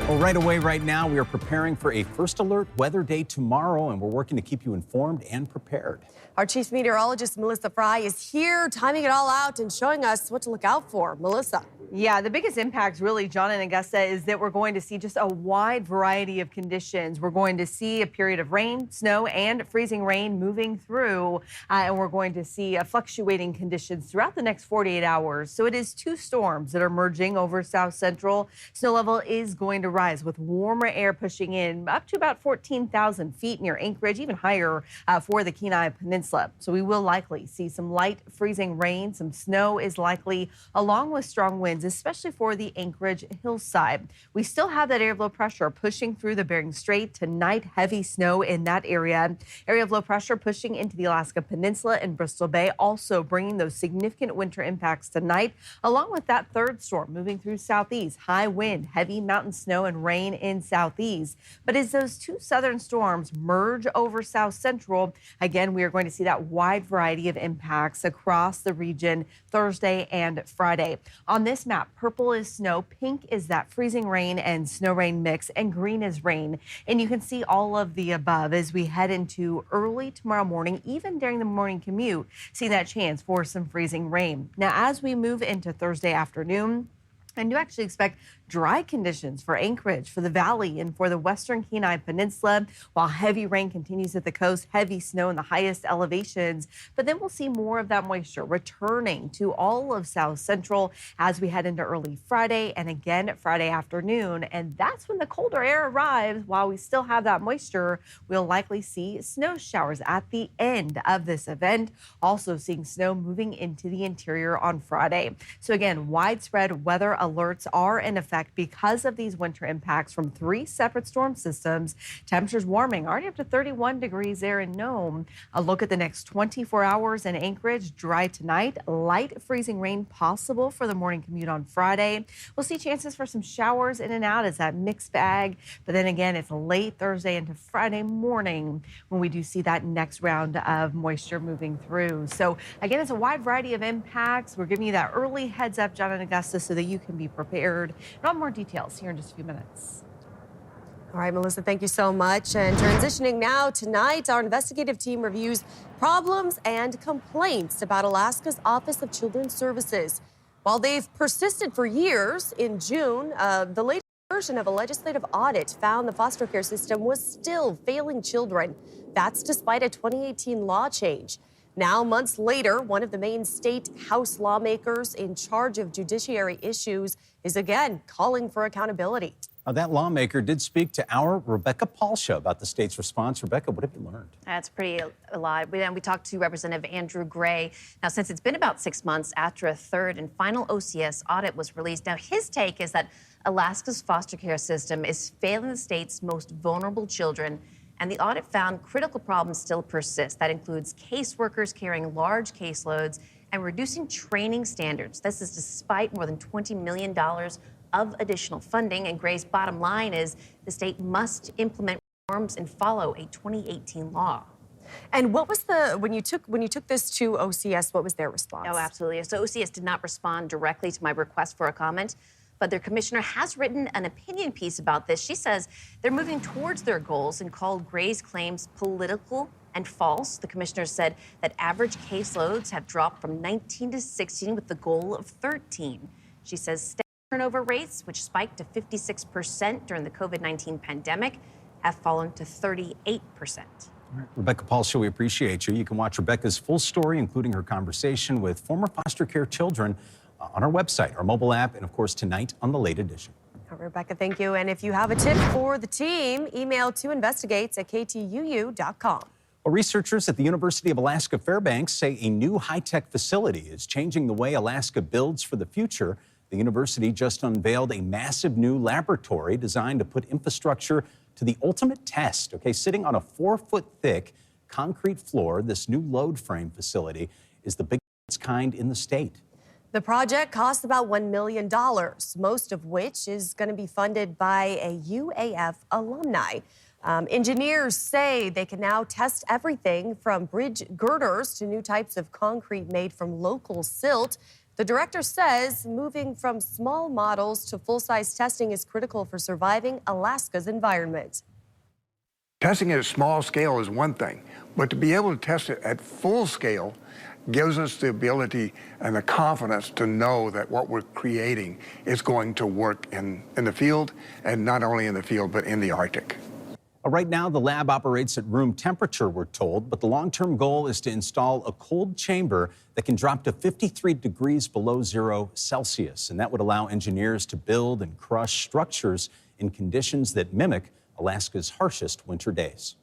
Well, right away, right now, we are preparing for a first alert weather day tomorrow, and we're working to keep you informed and prepared. Our chief meteorologist, Melissa Fry, is here, timing it all out and showing us what to look out for. Melissa. Yeah, the biggest impact really, John and Augusta, is that we're going to see just a wide variety of conditions. We're going to see a period of rain, snow, and freezing rain moving through, and we're going to see fluctuating conditions throughout the next 48 hours. So it is two storms that are merging over south central. Snow level is going to rise with warmer air pushing in up to about 14,000 feet near Anchorage, even higher for the Kenai Peninsula. So we will likely see some light freezing rain. Some snow is likely, along with strong winds, especially for the Anchorage hillside. We still have that area of low pressure pushing through the Bering Strait tonight. Heavy snow in that area. Area of low pressure pushing into the Alaska Peninsula and Bristol Bay, also bringing those significant winter impacts tonight, along with that third storm moving through southeast. High wind, heavy mountain snow and rain in southeast. But as those two southern storms merge over south central, again, we are going to see that wide variety of impacts across the region Thursday and Friday. On this map, purple is snow, pink is that freezing rain and snow rain mix, and green is rain. And you can see all of the above as we head into early tomorrow morning, even during the morning commute, seeing that chance for some freezing rain. Now, as we move into Thursday afternoon, and you actually expect dry conditions for Anchorage, for the valley, and for the western Kenai Peninsula, while heavy rain continues at the coast, heavy snow in the highest elevations. But then we'll see more of that moisture returning to all of south central as we head into early Friday and again Friday afternoon. And that's when the colder air arrives. While we still have that moisture, we'll likely see snow showers at the end of this event. Also seeing snow moving into the interior on Friday. So again, widespread weather alerts are in effect because of these winter impacts from three separate storm systems. Temperatures warming already up to 31 degrees there in Nome. A look at the next 24 hours in Anchorage. Dry tonight, light freezing rain possible for the morning commute on Friday. We'll see chances for some showers in and out as that mixed bag. But then again, it's late Thursday into Friday morning when we do see that next round of moisture moving through. So again, it's a wide variety of impacts. We're giving you that early heads up, John and Augusta, so that you can be prepared. And all more details here in just a few minutes. All right, Melissa, thank you so much. And transitioning now, tonight, our investigative team reviews problems and complaints about Alaska's Office of Children's Services. While they've persisted for years, in June, the latest version of a legislative audit found the foster care system was still failing children. That's despite a 2018 law change. Now, months later, one of the main state House lawmakers in charge of judiciary issues is again calling for accountability. Now, that lawmaker did speak to our Rebecca Palsha about the state's response. Rebecca, what have you learned? That's pretty a lot. We talked to Representative Andrew Gray. Now, since it's been about 6 months after a third and final OCS audit was released, now his take is that Alaska's foster care system is failing the state's most vulnerable children. And the audit found critical problems still persist. That includes caseworkers carrying large caseloads and reducing training standards. This is despite more than $20 million of additional funding. And Gray's bottom line is the state must implement reforms and follow a 2018 law. And what was when you took this to OCS, what was their response? Oh, absolutely. So OCS did not respond directly to my request for a comment, but their commissioner has written an opinion piece about this. She says they're moving towards their goals and called Gray's claims political and false. The commissioner said that average caseloads have dropped from 19 to 16 with the goal of 13. She says staff turnover rates, which spiked to 56% during the COVID-19 pandemic, have fallen to 38%. All right, Rebecca Palsha, we appreciate you. You can watch Rebecca's full story, including her conversation with former foster care children, on our website, our mobile app, and of course tonight on The Late Edition. Rebecca, thank you. And if you have a tip for the team, email to investigates@ktuu.com. Well, researchers at the University of Alaska Fairbanks say a new high-tech facility is changing the way Alaska builds for the future. The university just unveiled a massive new laboratory designed to put infrastructure to the ultimate test. Okay, sitting on a 4-foot-thick concrete floor, this new load frame facility is the biggest of its kind in the state. The project costs about $1 million, most of which is going to be funded by a UAF alumni. Engineers say they can now test everything from bridge girders to new types of concrete made from local silt. The director says moving from small models to full-size testing is critical for surviving Alaska's environment. Testing at a small scale is one thing, but to be able to test it at full scale gives us the ability and the confidence to know that what we're creating is going to work in the field, and not only in the field, but in the Arctic. Right now, the lab operates at room temperature, we're told, but the long-term goal is to install a cold chamber that can drop to 53 degrees below 0 Celsius, and that would allow engineers to build and crush structures in conditions that mimic Alaska's harshest winter days.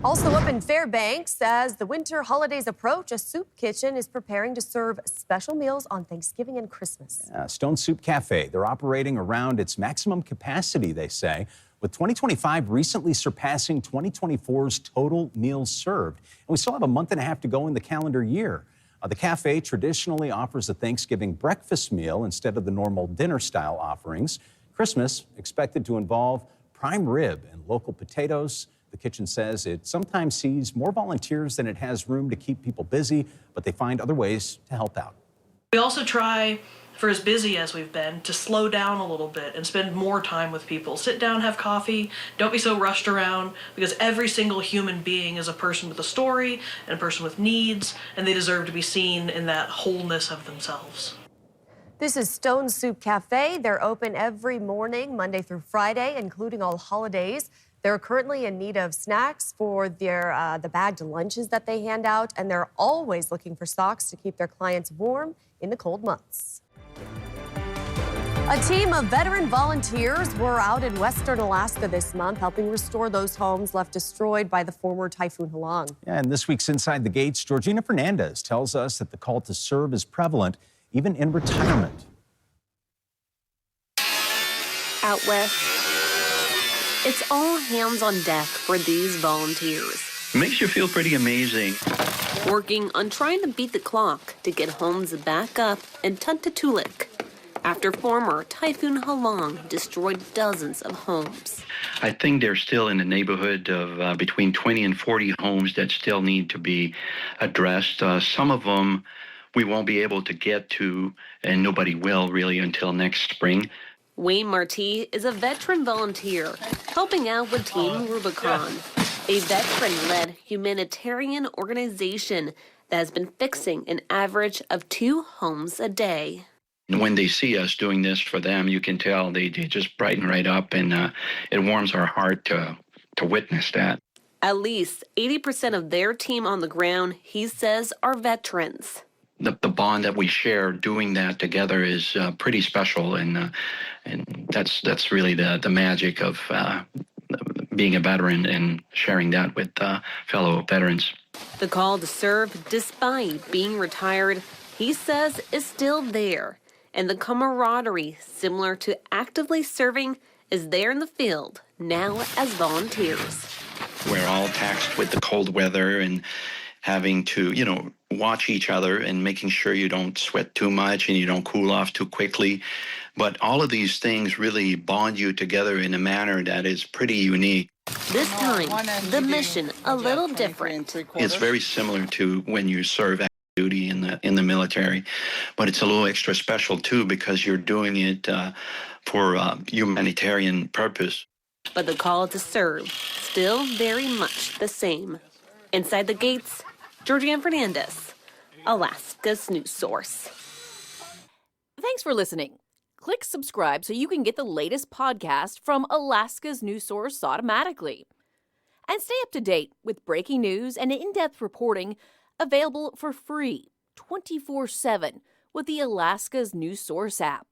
Also up in Fairbanks, as the winter holidays approach, a soup kitchen is preparing to serve special meals on Thanksgiving and Christmas. Stone Soup Cafe, they're operating around its maximum capacity, they say, with 2025 recently surpassing 2024's total meals served. And we still have a month and a half to go in the calendar year. The cafe traditionally offers a Thanksgiving breakfast meal instead of the normal dinner-style offerings. Christmas expected to involve prime rib and local potatoes. The kitchen says it sometimes sees more volunteers than it has room to keep people busy, but they find other ways to help out. We also try, for as busy as we've been, to slow down a little bit and spend more time with people. Sit down, have coffee, don't be so rushed around, because every single human being is a person with a story and a person with needs, and they deserve to be seen in that wholeness of themselves. This is Stone Soup Cafe. They're open every morning, Monday through Friday, including all holidays. They're currently in need of snacks for their the bagged lunches that they hand out, and they're always looking for socks to keep their clients warm in the cold months. A team of veteran volunteers were out in western Alaska this month, helping restore those homes left destroyed by the former Typhoon Halong. Yeah, and this week's Inside the Gates, Georgina Fernandez tells us that the call to serve is prevalent, even in retirement. Out west, it's all hands on deck for these volunteers. It makes you feel pretty amazing. Working on trying to beat the clock to get homes back up in Tuntatulik after former Typhoon Halong destroyed dozens of homes. I think there's still in the neighborhood of between 20 and 40 homes that still need to be addressed. Some of them we won't be able to get to, and nobody will really until next spring. Wayne Marti is a veteran volunteer helping out with Team Rubicon, a veteran-led humanitarian organization that has been fixing an average of 2 homes a day. When they see us doing this for them, you can tell they just brighten right up, and it warms our heart to witness that. At least 80% of their team on the ground, he says, are veterans. The bond that we share doing that together is pretty special, and that's really the magic of being a veteran and sharing that with fellow veterans. The call to serve, despite being retired, he says is still there, and the camaraderie similar to actively serving is there in the field now as volunteers. We're all taxed with the cold weather and having to, watch each other and making sure you don't sweat too much and you don't cool off too quickly. But all of these things really bond you together in a manner that is pretty unique. This time, the mission a little different. It's very similar to when you serve active duty in the military, but it's a little extra special too because you're doing it for humanitarian purpose. But the call to serve, still very much the same. Inside the Gates, Georgina Fernandez, Alaska's news source. Thanks for listening. Click subscribe so you can get the latest podcast from Alaska's news source automatically. And stay up to date with breaking news and in-depth reporting available for free 24/7 with the Alaska's news source app.